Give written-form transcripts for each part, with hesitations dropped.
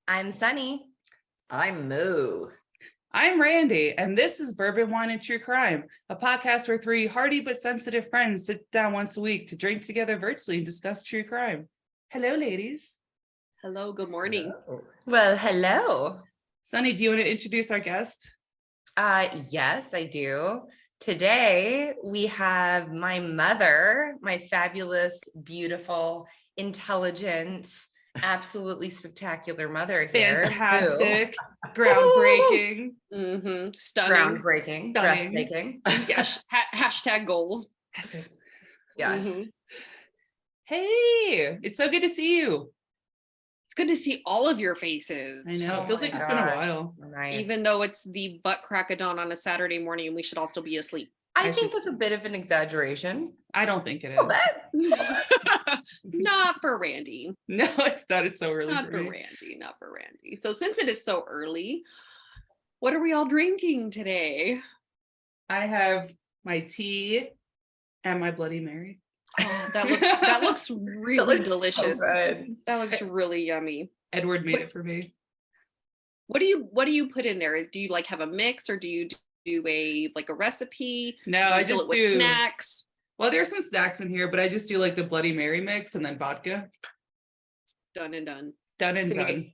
I'm Sunny. I'm Moo. I'm Randy, and this is Bourbon, Wine, and True Crime, a podcast where three hearty but sensitive friends sit down once a week to drink together virtually and discuss true crime. Hello, ladies. Hello, good morning. Hello. Well, hello. Sunny, do you want to introduce our guest? Yes, I do. Today, we have my mother, my fabulous, beautiful, intelligent, absolutely spectacular mother here. Fantastic, groundbreaking. Stunning. Groundbreaking, Stunning. breathtaking. Yes. Hashtag goals. Yeah. Hey, it's so good to see you. It's good to see all of your faces. I know, Oh it feels my like it's been a gosh. while. Nice. Even though it's the butt crack of dawn on a Saturday morning and we should all still be asleep. I I think should that's a bit of an exaggeration. I don't think it A is. bit. Not for Randy. No, it's not. It's so early Not for for me. Randy. Not for Randy. So since it is so early, what are we all drinking today? I have my tea and my Bloody Mary. Oh, that looks really That looks so delicious. good. That looks really yummy. Edward made it for me. What do you put in there? Do you like have a mix or do you do a recipe? No, Do you I fill just it with do snacks. Well, there's some snacks in here, but I just do like the Bloody Mary mix and then vodka. Done and done. Done and See, done.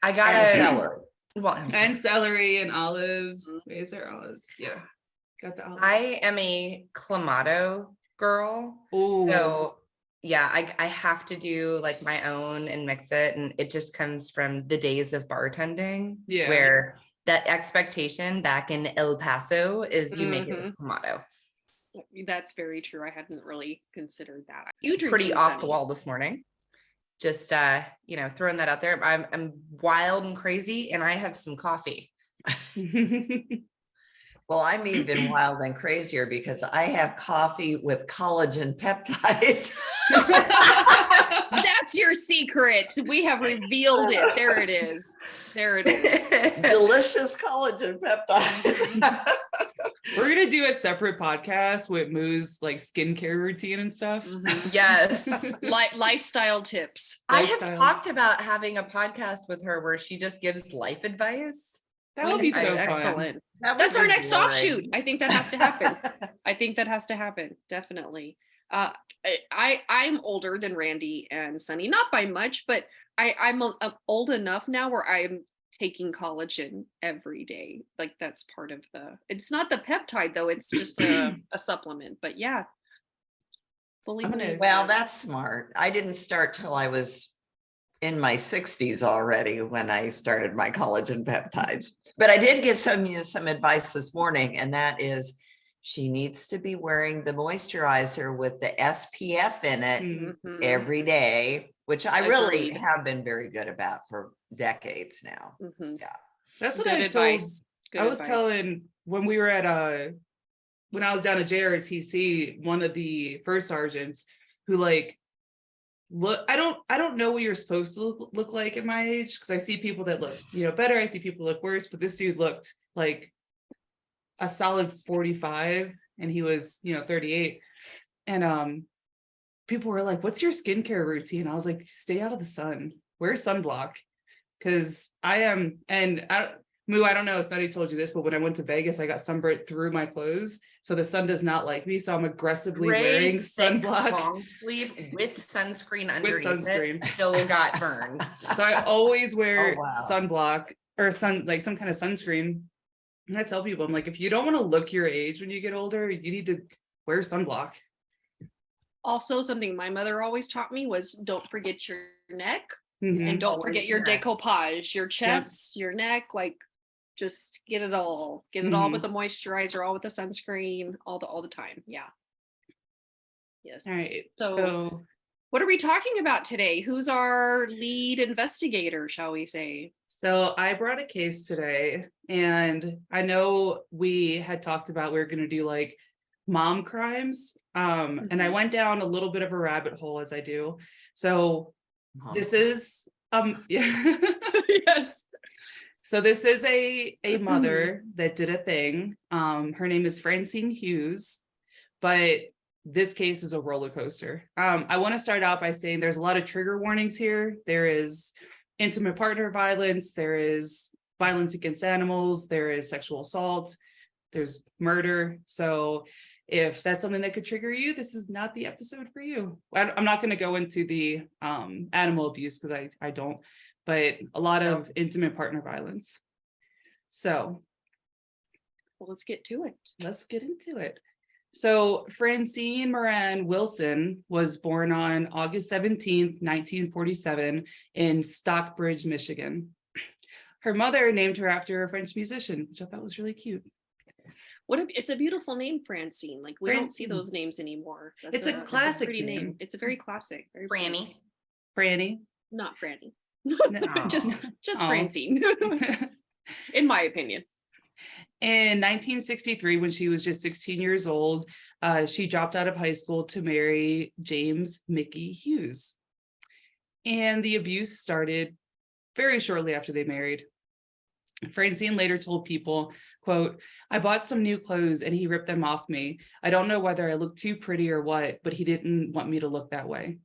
I got And a celery. Well, And celery and olives. Mhm. Wait, is there olives? Yeah. Got the olives. I am a Clamato girl. Ooh. So yeah, I have to do like my own and mix it. And it just comes from the days of bartending Yeah. where that expectation back in El Paso is you make it with Clamato. That's very true. I hadn't really considered that. You drink Pretty off the wall this morning. Just throwing that out there. I'm wild and crazy and I have some coffee. Well, I'm even wild and crazier because I have coffee with collagen peptides. That's your secret. We have revealed it. There it is. There it is. Delicious collagen peptides. We're gonna do a separate podcast with Moo's like skincare routine and stuff. Mhm. Yes. Lifestyle tips. I have Lifestyle. talked about having a podcast with her where she just gives life advice. That would be so That's fun. excellent. That would That's our be next boring. offshoot. I think that has to happen. I think that has to happen. Definitely. I'm older than Randy and Sunny, not by much, but I'm old enough now where I'm taking collagen every day. Like that's part of it's not the peptide though. It's just a supplement, but yeah. Fully. I'm gonna- believe Well, that. that's smart. I didn't start till I was in my 60s already when I started my collagen peptides. But I did give some advice this morning, and that is she needs to be wearing the moisturizer with the SPF in it Mhm. every day, which I really Agreed. have been very good about for decades now. Mhm. That's what Good I advice. Good I was advice. telling when we were at when I was down at JRTC, one of the first sergeants who like look, I don't know what you're supposed to look like at my age because I see people that look better, I see people look worse, but this dude looked like a solid 45 and he was 38, and people were like, what's your skincare routine? I was like, stay out of the sun, wear sunblock, because Moo, I don't know if Sunny told you this, but when I went to Vegas, I got sunburnt through my clothes. So the sun does not like me. So I'm aggressively wearing Thick, sunblock. long sleeve with sunscreen underneath sunscreen. it. Still got burned. So I always wear Oh, wow. sunblock or some kind of sunscreen. And I tell people, I'm like, if you don't want to look your age when you get older, you need to wear sunblock. Also, something my mother always taught me was don't forget your neck Mhm. and don't Always forget your neck. decoupage, your chest, your neck, like just get it all. Get it all with the moisturizer, all with the sunscreen, all the time. Yeah. Yes. All right. So So what are we talking about today? Who's our lead investigator, shall we say? So I brought a case today, and I know we had talked about we were going to do like mom crimes, and I Mhm. went down a little bit of a rabbit hole as I do. So this is yeah. Yes. So this is a mother that did a thing. Her name is Francine Hughes, but this case is a roller coaster. I want to start out by saying there's a lot of trigger warnings here. There is intimate partner violence, there is violence against animals, there is sexual assault, there's murder. So if that's something that could trigger you, this is not the episode for you. I'm not going to go into the animal abuse because I don't, but a lot of intimate partner violence. So Well, let's get to it. let's get into it. So Francine Moran Wilson was born on August 17th, 1947 in Stockbridge, Michigan. Her mother named her after a French musician, which I thought was really cute. It's a beautiful name, Francine. Like we don't see Francine. those names anymore. It's a classic pretty name. It's a very classic. Very pretty. Franny. Franny. Not Franny. No. just Oh. Francine, in my opinion. In 1963, when she was just 16 years old, she dropped out of high school to marry James Mickey Hughes. And the abuse started very shortly after they married. Francine later told People, quote, "I bought some new clothes and he ripped them off me. I don't know whether I look too pretty or what, but he didn't want me to look that way."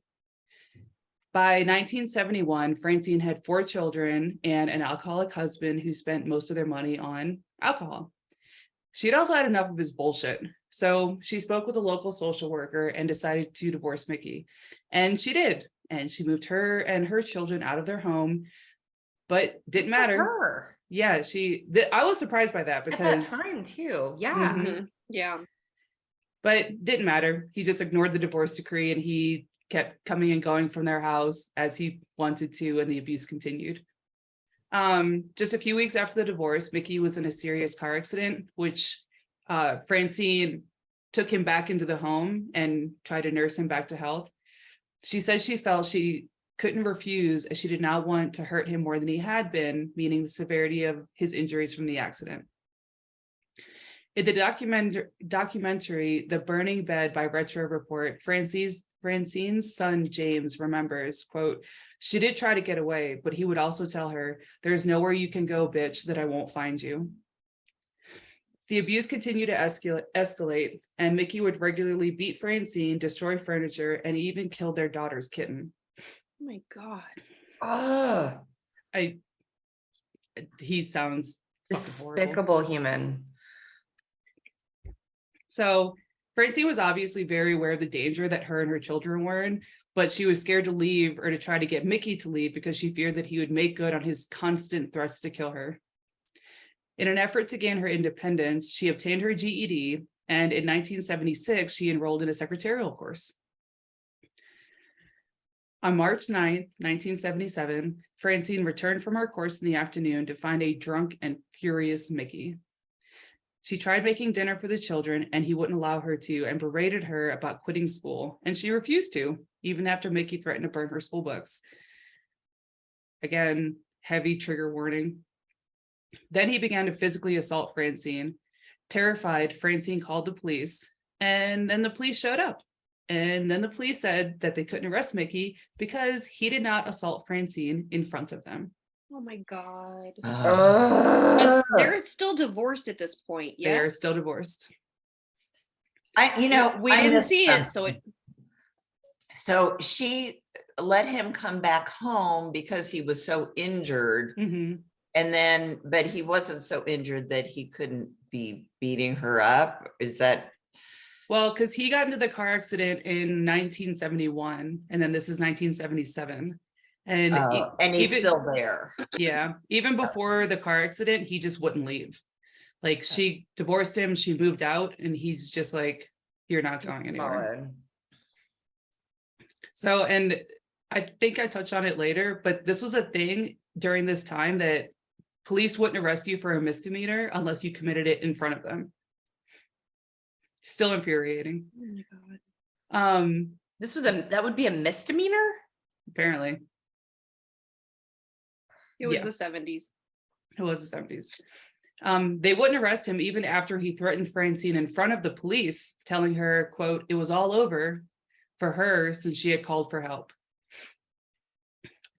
By 1971, Francine had 4 children and an alcoholic husband who spent most of their money on alcohol. She had also had enough of his bullshit. So she spoke with a local social worker and decided to divorce Mickey. And she did. And she moved her and her children out of their home, but didn't matter. Her. Yeah, I was surprised by that At because, that time too. Yeah. Mhm. Yeah. but didn't matter. He just ignored the divorce decree and he kept coming and going from their house as he wanted to, and the abuse continued. Just a few weeks after the divorce, Mickey was in a serious car accident, which Francine took him back into the home and tried to nurse him back to health. She said she felt she couldn't refuse as she did not want to hurt him more than he had been, meaning the severity of his injuries from the accident. In the documentary, The Burning Bed by Retro Report, Francine's son, James, remembers, quote, "She did try to get away, but he would also tell her, 'There's nowhere you can go, bitch, that I won't find you.'" The abuse continued to escalate, and Mickey would regularly beat Francine, destroy furniture, and even kill their daughter's kitten. Oh my God. He sounds fucking horrible. Despicable human. So Francine was obviously very aware of the danger that her and her children were in, but she was scared to leave or to try to get Mickey to leave because she feared that he would make good on his constant threats to kill her. In an effort to gain her independence, she obtained her GED, and in 1976, she enrolled in a secretarial course. On March 9th, 1977, Francine returned from her course in the afternoon to find a drunk and furious Mickey. She tried making dinner for the children, and he wouldn't allow her to, and berated her about quitting school, and she refused to, even after Mickey threatened to burn her school books. Again, heavy trigger warning. Then he began to physically assault Francine. Terrified, Francine called the police, and then the police showed up. And then the police said that they couldn't arrest Mickey because he did not assault Francine in front of them. Oh my God. Ugh. They're still divorced at this point. Yes. They are still divorced. We didn't missed see it, something. so So she let him come back home because he was so injured. Mhm. And then, but he wasn't so injured that he couldn't be beating her up. Is that? Well, because he got into the car accident in 1971, and then this is 1977. And And he's even- still there. yeah, even before the car accident, he just wouldn't leave. Like she divorced him, she moved out, and he's just like, "You're not going anywhere." Solid. So, and I think I touched on it later, but this was a thing during this time that police wouldn't arrest you for a misdemeanor unless you committed it in front of them. Still infuriating. Oh my God. That would be a misdemeanor? Apparently. It was Yeah. the 70s. It was the 70s. They wouldn't arrest him even after he threatened Francine in front of the police, telling her, quote, "It was all over for her since she had called for help."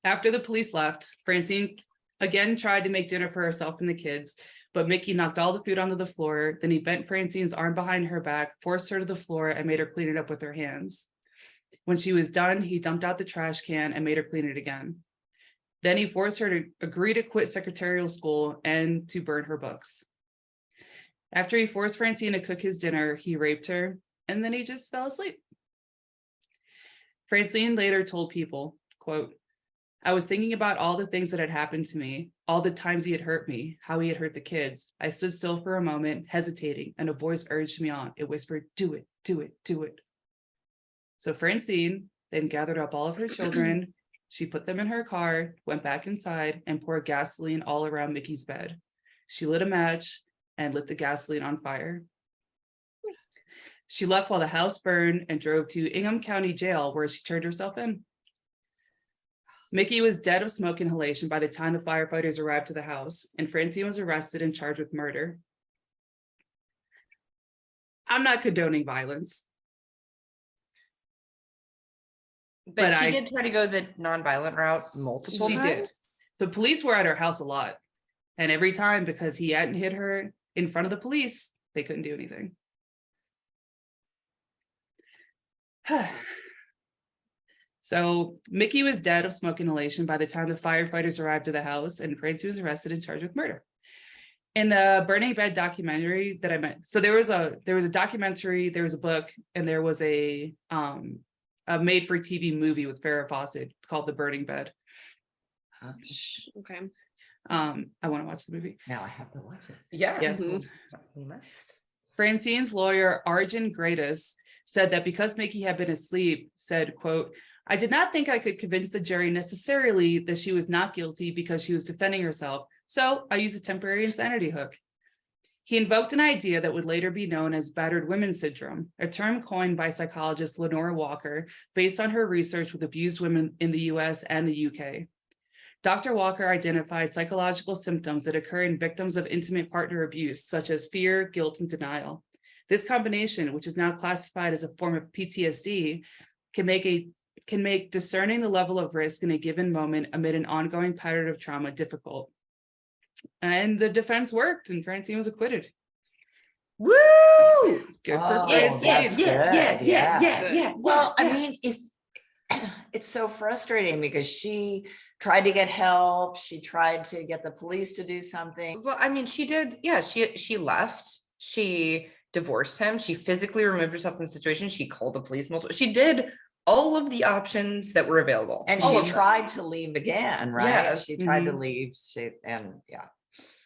After the police left, Francine again tried to make dinner for herself and the kids, but Mickey knocked all the food onto the floor. Then he bent Francine's arm behind her back, forced her to the floor, and made her clean it up with her hands. When she was done, he dumped out the trash can and made her clean it again. Then he forced her to agree to quit secretarial school and to burn her books. After he forced Francine to cook his dinner, he raped her, and then he just fell asleep. Francine later told People, quote, "I was thinking about all the things that had happened to me, all the times he had hurt me, how he had hurt the kids. I stood still for a moment, hesitating, and a voice urged me on. It whispered, do it, do it, do it." So Francine then gathered up all of her children. She put them in her car, went back inside, and poured gasoline all around Mickey's bed. She lit a match and lit the gasoline on fire. She left while the house burned and drove to Ingham County Jail, where she turned herself in. Mickey was dead of smoke inhalation by the time the firefighters arrived to the house, and Francine was arrested and charged with murder. I'm not condoning violence. But she I- did try to go the nonviolent route multiple She times. did. The police were at her house a lot. And every time, because he hadn't hit her in front of the police, they couldn't do anything. So Mickey was dead of smoke inhalation by the time the firefighters arrived at the house, and Francine was arrested and charged with murder. In the Burning Bed documentary that I meant, so there was a documentary, there was a book, and there was a made-for-TV movie with Farrah Fawcett called The Burning Bed. Okay. I want to watch the movie. Now I have to watch it. Yeah. Yes. You must. Francine's lawyer, Arjun Gradis, said that because Mickey had been asleep, said, quote, "I did not think I could convince the jury necessarily that she was not guilty because she was defending herself, so I used a temporary insanity hook." He invoked an idea that would later be known as battered women syndrome, a term coined by psychologist Lenora Walker based on her research with abused women in the US and the UK. Dr. Walker identified psychological symptoms that occur in victims of intimate partner abuse, such as fear, guilt, and denial. This combination, which is now classified as a form of PTSD, can make discerning the level of risk in a given moment amid an ongoing pattern of trauma difficult. And the defense worked, and Francine was acquitted. Woo! Good for Oh, Francine. that's good, yeah. Well, I mean, if it's so frustrating because she tried to get help, she tried to get the police to do something. Well, I mean, she did. Yeah, she left. She divorced him. She physically removed herself from the situation. She called the police multiple. She did all of the options that were available. And All she of them. tried to leave again, right? Yeah. She tried to Mhm. leave. Yeah.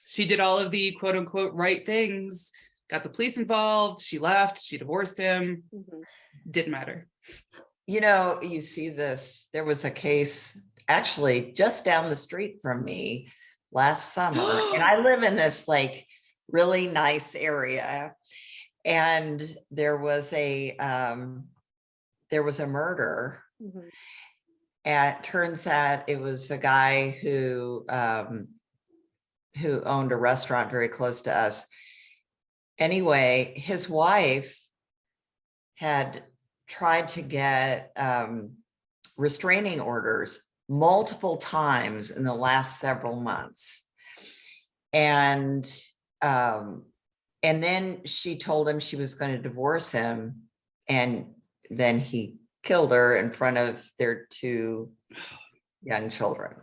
She did all of the quote unquote right things, got the police involved, she left, she divorced him, Mhm. didn't matter. You know, you see this, there was a case actually just down the street from me last summer. And I live in this like really nice area. And there was a murder. Mhm. And it turns out it was a guy who owned a restaurant very close to us. Anyway, his wife had tried to get restraining orders multiple times in the last several months. And then she told him she was going to divorce him. And then he killed her in front of their two young children.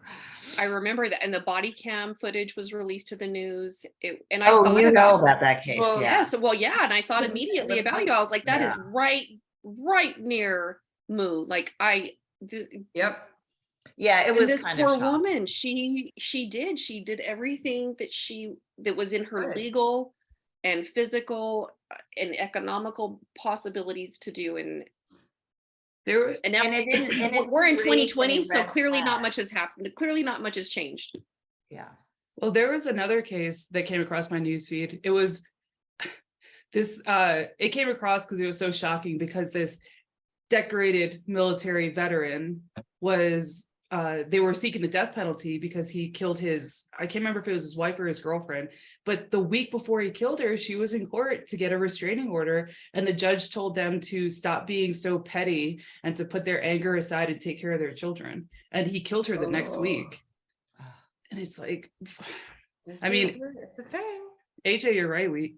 I remember that, and the body cam footage was released to the news. And I Oh, thought you know about, about that case, Well, yeah. yeah, and I thought Because immediately the about you. I was like, that is Yeah. right near Moo. Like Yep. Yeah, it and was this kind poor of tough. woman, she did everything that was in her Right. legal and physical and economical possibilities to do. And now And it is- and it we're in didn't raise 2020, any so red clearly not flags. much has happened. Clearly not much has changed. Yeah. Well, there was another case that came across my newsfeed. It was this, it came across because it was so shocking because this decorated military veteran was, they were seeking the death penalty because he killed I can't remember if it was his wife or his girlfriend, but the week before he killed her, she was in court to get a restraining order. And the judge told them to stop being so petty and to put their anger aside and take care of their children. And he killed her the next Oh. week. And it's like, It's a thing. AJ, you're right. We've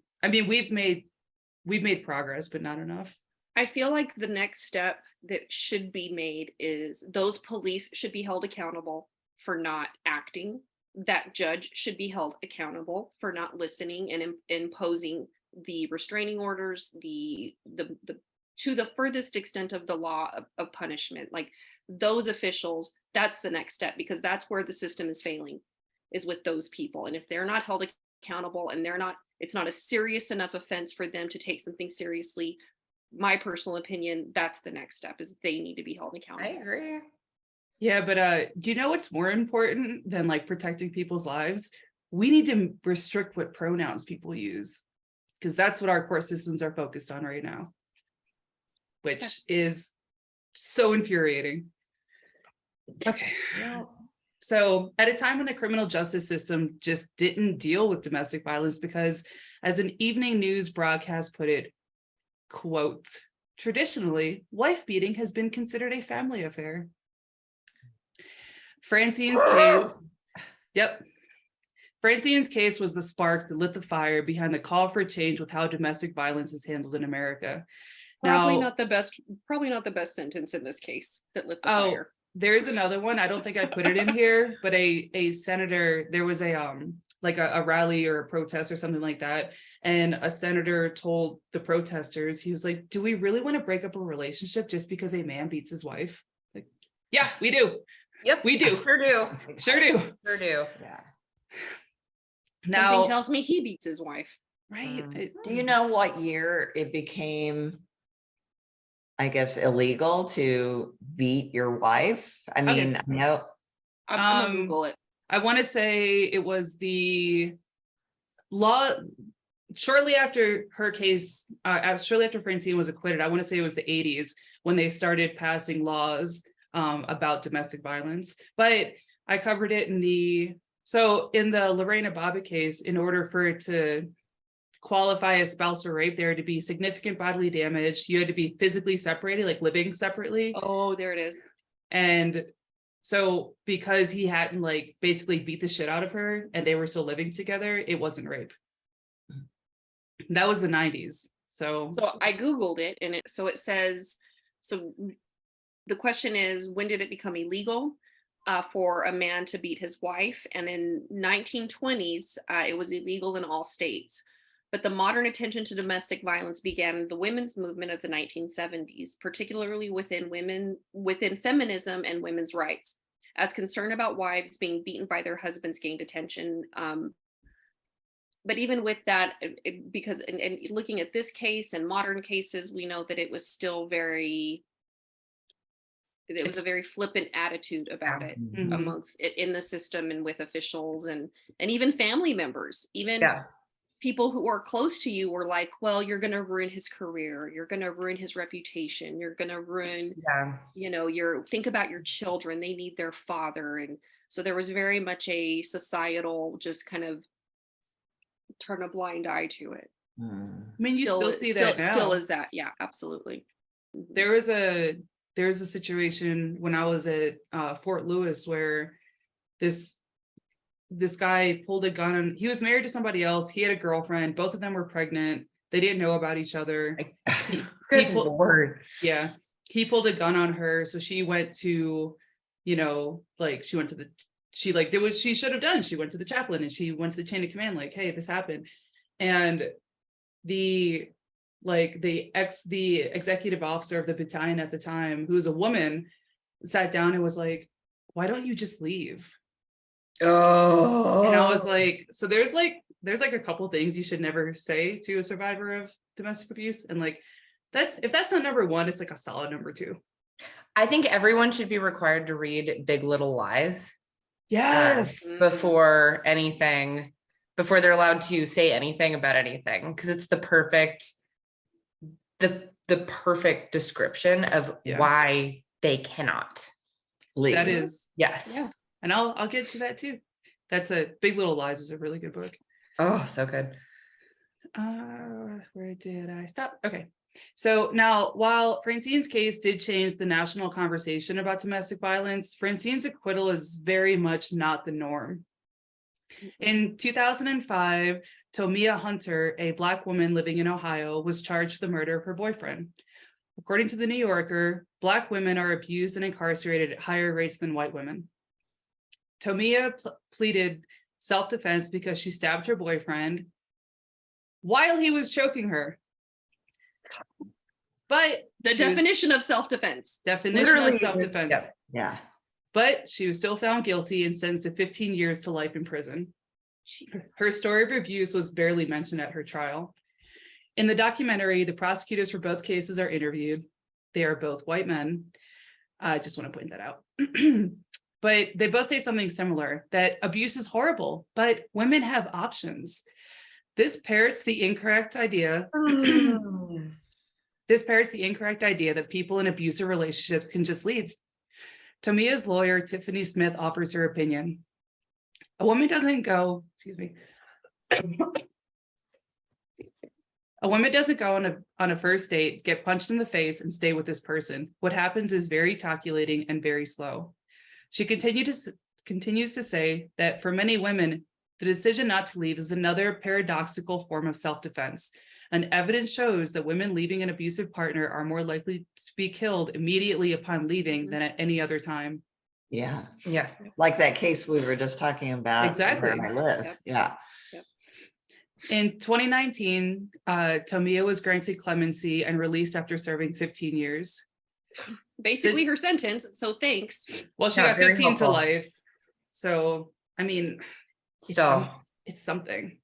made progress, but not enough. I feel like the next step that should be made is those police should be held accountable for not acting. That judge should be held accountable for not listening and imposing the restraining orders, the to the furthest extent of the law of punishment. Like those officials, that's the next step, because that's where the system is failing, is with those people. And if they're not held accountable and it's not a serious enough offense for them to take something seriously, my personal opinion, that's the next step, is they need to be held I accountable. agree. Yeah, but do you know what's more important than like protecting people's lives? We need to restrict what pronouns people use, because that's what our court systems are focused on right now, which Yes. is so infuriating. Okay. Yeah. So at a time when the criminal justice system just didn't deal with domestic violence because, as an evening news broadcast put it, quote, traditionally, wife beating has been considered a family affair. Francine's case, yep. Francine's case was the spark that lit the fire behind the call for change with how domestic violence is handled in America. Probably Now, not the best sentence in this case that lit the oh, fire. there's another one. I don't think I put it in here, but a senator, there was a like a rally or a protest or something like that. And a senator told the protesters, he was like, do we really want to break up a relationship just because a man beats his wife? Like, yeah, we do. Yep. We do. Sure do. Sure do. Sure do. Yeah. Now, Something tells me he beats his wife. right. Do you know what year it became, I guess, illegal to beat your wife? I Okay. mean, I know. I'm gonna Google it. I want to say it was the law shortly after her case, shortly after Francine was acquitted. I want to say it was the 80s when they started passing laws about domestic violence. But I covered it in the Lorena Bobbitt case, in order for it to qualify as spousal rape, there had to be significant bodily damage. You had to be physically separated, like living separately. Oh, there it is. And so because he hadn't like basically beat the shit out of her and they were still living together, it wasn't rape. That was the 90s. So I Googled it, and it says, so the question is, when did it become illegal for a man to beat his wife? And in 1920s, it was illegal in all states. But the modern attention to domestic violence began in the women's movement of the 1970s, particularly within feminism and women's rights, as concern about wives being beaten by their husbands gained attention. But even with that, because looking at this case and modern cases, we know that it was still it was a very flippant attitude about it Mhm. amongst in the system and with officials and even family members, even people who are close to you were like, well, you're going to ruin his career. You're going to ruin his reputation. You're going to ruin, think about your children. They need their father. And so there was very much a societal, just kind of turn a blind eye to it. I mean, you still see that now. Still is that. Yeah, absolutely. There was a situation when I was at Fort Lewis where this guy pulled a gun on, he was married to somebody else. He had a girlfriend. Both of them were pregnant. They didn't know about each other. Good Lord. Yeah. He pulled a gun on her. So she went to, she did what she should have done. She went to the chaplain and she went to the chain of command, like, hey, this happened. And the executive officer of the battalion at the time, who was a woman, sat down and was like, why don't you just leave? Oh. And I was like, so there's a couple things you should never say to a survivor of domestic abuse. And like, if that's not number one, it's like a solid number two. I think everyone should be required to read Big Little Lies. Yes. Before they're allowed to say anything about anything, because it's the perfect description of why they cannot leave. That is, yes. Yeah. And I'll get to that too. That's Big Little Lies is a really good book. Oh, so good. Where did I stop? Okay. So now, while Francine's case did change the national conversation about domestic violence, Francine's acquittal is very much not the norm. In 2005, Tomia Hunter, a Black woman living in Ohio, was charged with the murder of her boyfriend. According to the New Yorker, Black women are abused and incarcerated at higher rates than white women. Tomia pleaded self-defense because she stabbed her boyfriend while he was choking her. But The definition of self-defense. definition Literally, of self-defense. yep. Yeah. But she was still found guilty and sentenced to 15 years to life in prison. Her story of abuse was barely mentioned at her trial. In the documentary, the prosecutors for both cases are interviewed. They are both white men. I just want to point that out. But they both say something similar, that abuse is horrible, but women have options. This parrots the incorrect idea. This parrots the incorrect idea that people in abusive relationships can just leave. Tomia's lawyer, Tiffany Smith, offers her opinion. A woman doesn't go, a woman doesn't go on a first date, get punched in the face, and stay with this person. What happens is very calculating and very slow. She continues to say that for many women, the decision not to leave is another paradoxical form of self-defense. And evidence shows that women leaving an abusive partner are more likely to be killed immediately upon leaving than at any other time. Yeah. Yes. Like that case we were just talking about. Exactly. Where I live. Yep. Yeah. In 2019, Tomia was granted clemency and released after serving 15 years. Basically her sentence, so thanks. Well, she Yeah, got very 15 to helpful. life. So, I mean, Still. it's something.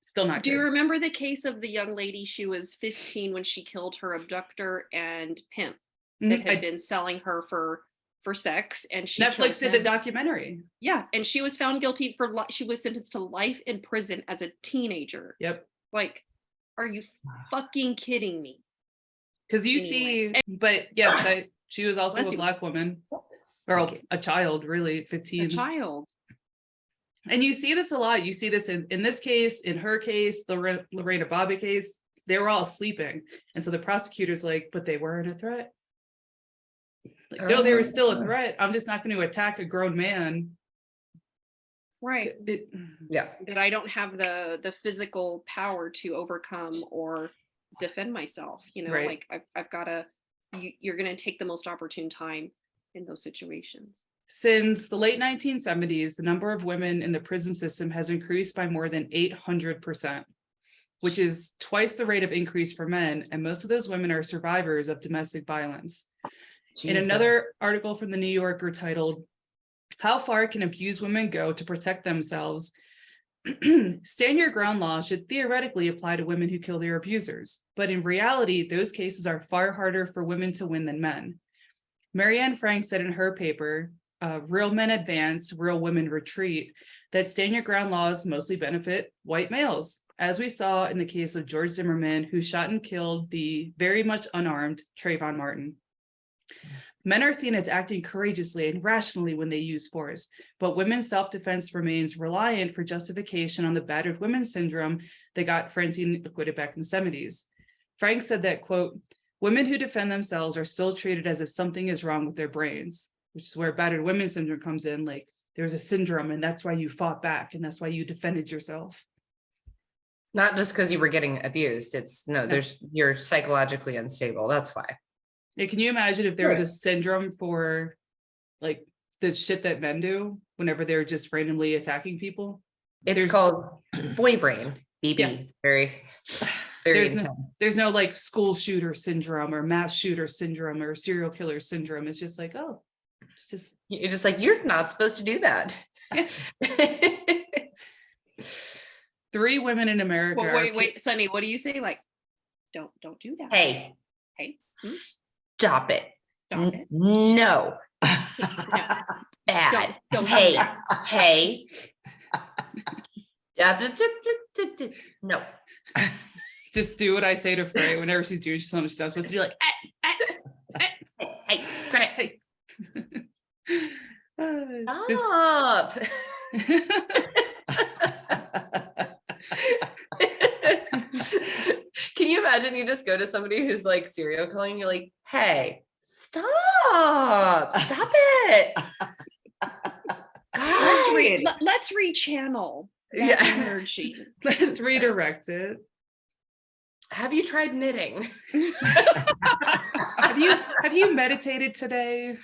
Still not Do you good. remember the case of the young lady? She was 15 when she killed her abductor and pimp that had been selling her for sex, and she Netflix killed did the him. documentary. Yeah, and she was found guilty for she was sentenced to life in prison as a teenager. Yep. Like, are you fucking kidding me? Because you Anyway. see, but yes, she was also Bless a you. Black woman, or a child, really, 15. A child. And you see this a lot. You see this in this case, in her case, the Lorena Bobbitt case, they were all sleeping. And so the prosecutor's like, but they weren't a threat. Like, no, they were still a threat. I'm just not going to attack a grown man. Right. Yeah. That I don't have the physical power to overcome or defend myself. You know, Right. like I've got to, you're going to take the most opportune time in those situations. Since the late 1970s, the number of women in the prison system has increased by more than 800%, which is twice the rate of increase for men. And most of those women are survivors of domestic violence. In Jesus. another article from the New Yorker titled, "How Far Can Abused Women Go to Protect Themselves?" Stand your ground law should theoretically apply to women who kill their abusers. But in reality, those cases are far harder for women to win than men. Marianne Frank said in her paper, Real Men Advance, Real Women Retreat, that stand your ground laws mostly benefit white males, as we saw in the case of George Zimmerman, who shot and killed the very much unarmed Trayvon Martin. Men are seen as acting courageously and rationally when they use force, but women's self-defense remains reliant for justification on the battered women syndrome that got Francine acquitted back in the 70s. Frank said that, quote, "Women who defend themselves are still treated as if something is wrong with their brains," which is where battered women syndrome comes in. Like, there's a syndrome and that's why you fought back and that's why you defended yourself. Not just because you were getting abused. It's you're psychologically unstable. That's why. Yeah, can you imagine if there was a syndrome for like the shit that men do whenever they're just randomly attacking people? It's called boy brain, BB. Yeah. Very intense. There's no like school shooter syndrome or mass shooter syndrome or serial killer syndrome. It's just like, oh, it's just, You're just like, you're not supposed to do that. 3 women in America. Well, wait, Sunny, what do you say? Like, don't do that. Hey, Hmm? stop it. Stop it. No. Bad. Don't do Hey, that. hey. No. Just do what I say to Frey whenever she's doing something she's not supposed to do, like, Hey, quit it. hey. Stop. Can you imagine you just go to somebody who's like serial killing, you're like, hey, stop it. Let's rechannel that Yeah. energy. Let's redirect it. Have you tried knitting? Have you meditated today?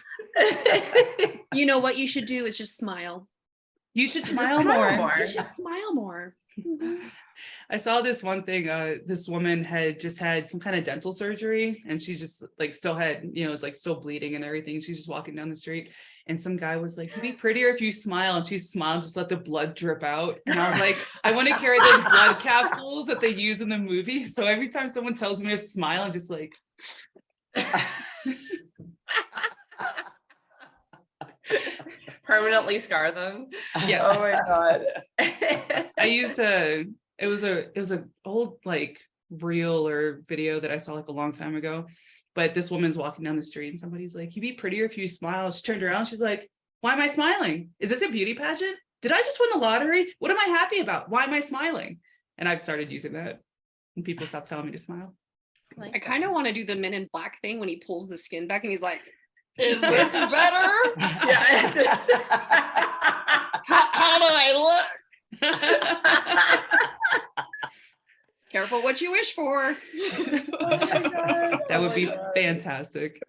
You know what you should do is just smile. You should Just smile smile more. more. You should smile more. Mhm. I saw this one thing, this woman had just had some kind of dental surgery and she just like still had, it's like still bleeding and everything. She's just walking down the street and some guy was like, "You'd be prettier if you smile." And she smiled, just let the blood drip out. And I was like, I want to carry those blood capsules that they use in the movie. So every time someone tells me to smile, I'm just like, Permanently scar them. yes. Oh my god. It was a old like reel or video that I saw like a long time ago. But this woman's walking down the street and somebody's like, "You'd be prettier if you smile." She turned around, she's like, "Why am I smiling? Is this a beauty pageant? Did I just win the lottery? What am I happy about? Why am I smiling?" And I've started using that. And people stop telling me to smile. I kind of want to do the Men in Black thing when he pulls the skin back and he's like, "Is this better? Yeah. How do I look? Careful what you wish for." That would be fantastic.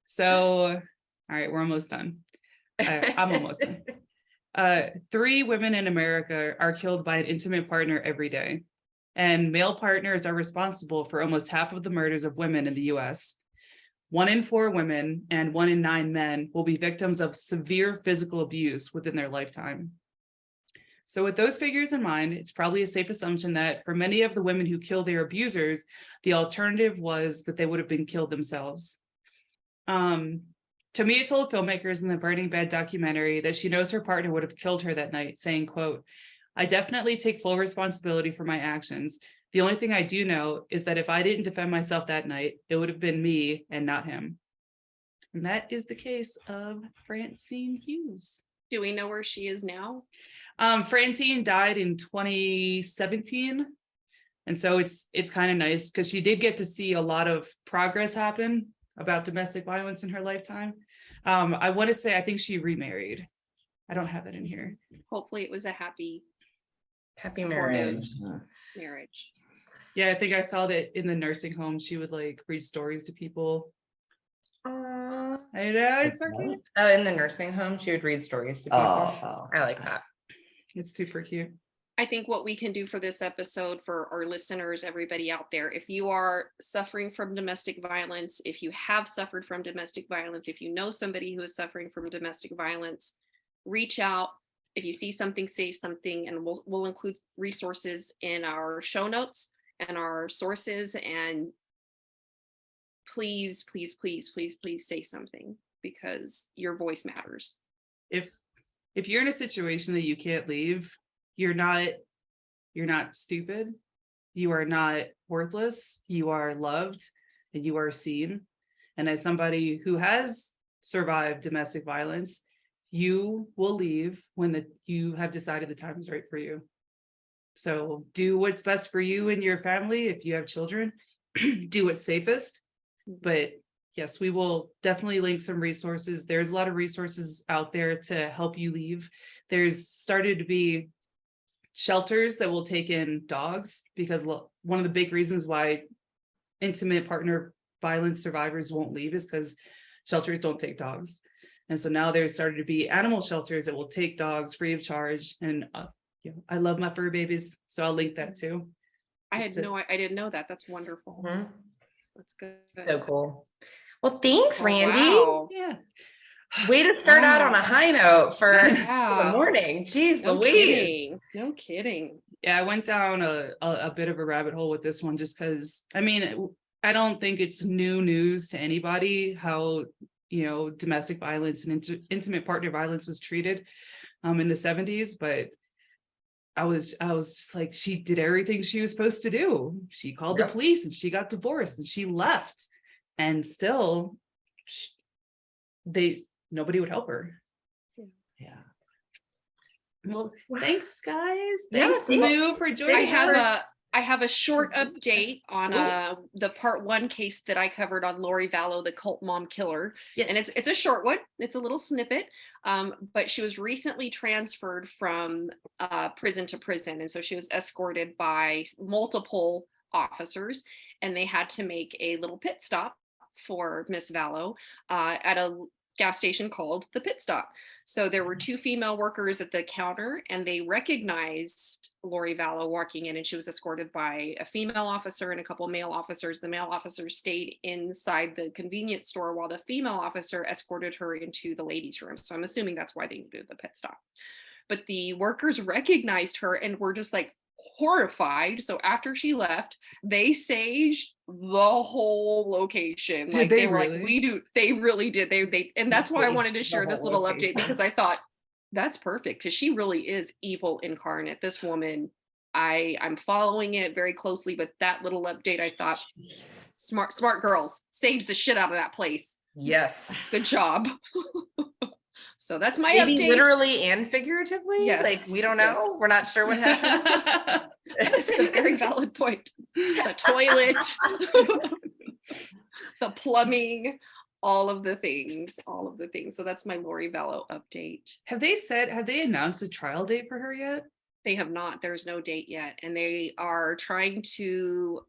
So, all right, we're almost done. I'm almost done. 3 women in America are killed by an intimate partner every day. And male partners are responsible for almost half of the murders of women in the US. 1 in 4 women and 1 in 9 men will be victims of severe physical abuse within their lifetime. So with those figures in mind, it's probably a safe assumption that for many of the women who kill their abusers, the alternative was that they would have been killed themselves. Tamia told filmmakers in the Burning Bed documentary that she knows her partner would have killed her that night, saying, quote, "I definitely take full responsibility for my actions. The only thing I do know is that if I didn't defend myself that night, it would have been me and not him." And that is the case of Francine Hughes. Do we know where she is now? Francine died in 2017. And so it's kind of nice because she did get to see a lot of progress happen about domestic violence in her lifetime. I want to say, I think she remarried. I don't have it in here. Hopefully it was a happy marriage. marriage. Yeah, I think I saw that in the nursing home, she would like read stories to people. Aww. I know, it's so cute. Oh, in the nursing home, she would read stories to people. Oh, I like that. It's super cute. I think what we can do for this episode for our listeners, everybody out there, if you are suffering from domestic violence, if you have suffered from domestic violence, if you know somebody who is suffering from domestic violence, reach out. If you see something, say something, and we'll include resources in our show notes and our sources. And please, please, please, please, please say something because your voice matters. If you're in a situation that you can't leave, you're not stupid. You are not worthless. You are loved and you are seen. And as somebody who has survived domestic violence, you will leave when you have decided the time is right for you. So do what's best for you and your family. If you have children, do what's safest. But yes, we will definitely link some resources. There's a lot of resources out there to help you leave. There's started to be shelters that will take in dogs, because one of the big reasons why intimate partner violence survivors won't leave is because shelters don't take dogs. And so now there's started to be animal shelters that will take dogs free of charge. And I love my fur babies, so I'll link that too. I didn't know that. That's wonderful. Mhm. That's good. So cool. Well, thanks, Oh, Randy. wow. Yeah. Way to start out on a high note for Yeah. the morning. Jeez, No Louise. kidding. No kidding. Yeah, I went down a bit of a rabbit hole with this one just because, I mean, I don't think it's new news to anybody how, domestic violence and intimate partner violence was treated in the 70s, but I was just like, she did everything she was supposed to do. She called the police and she got divorced and she left, and still nobody would help her. yeah. Well, thanks guys. Yeah, Thanks thanks. Lou for joining us. I have a short update on the part 1 case that I covered on Lori Vallow, the cult mom killer. Yes. And it's a short one. It's a little snippet. But she was recently transferred from prison to prison. And so she was escorted by multiple officers, and they had to make a little pit stop for Miss Vallow at a gas station called the Pit Stop. So there were two female workers at the counter, and they recognized Lori Vallow walking in, and she was escorted by a female officer and a couple male officers. The male officers stayed inside the convenience store while the female officer escorted her into the ladies' room. So I'm assuming that's why they needed the pit stop. But the workers recognized her and were just like horrified. So after she left, they saged the whole location. Did Like they were really? like, we do. They really did. They and that's why I wanted to Saged the share this whole little update, location. because I thought that's perfect, because she really is evil incarnate. This woman, I'm following it very closely, but that little update, I thought, smart girls, sage the shit out of that place. Yes. Good job. So that's my Maybe update. literally and figuratively. Yes, Like we don't know. yes. We're not sure what happens. That's a very valid point. The toilet, the plumbing, all of the things. So that's my Lori Vallow update. Have they announced a trial date for her yet? They have not. There's no date yet, and they are trying to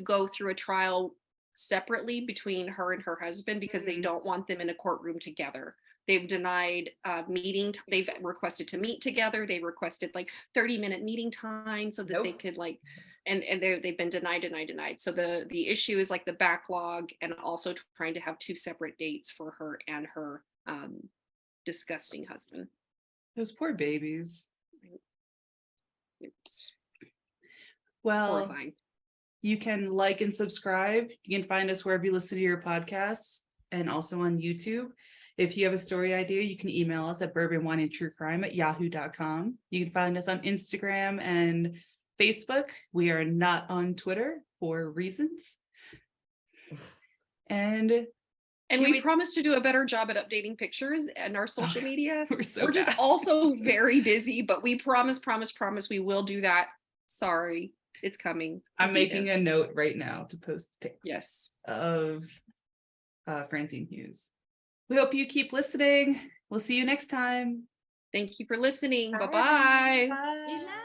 go through a trial separately between her and her husband, because they don't want them in a courtroom together. They've denied meeting. They've requested to meet together. They requested like 30-minute meeting time so that they could like, and they've been denied. So the issue is like the backlog, and also trying to have two separate dates for her and her disgusting husband. Those poor babies. It's Well, horrifying. you can like and subscribe. You can find us wherever you listen to your podcasts, and also on YouTube. If you have a story idea, you can email us at bourbonwineandtruecrime@yahoo.com. You can find us on Instagram and Facebook. We are not on Twitter for reasons. And we promise to do a better job at updating pictures and our social media. we're just bad. also very busy, but we promise we will do that. Sorry, it's coming. I'm making a note right now to post pics Yes. of Francine Hughes. We hope you keep listening. We'll see you next time. Thank you for listening. Bye. Bye-bye. Bye.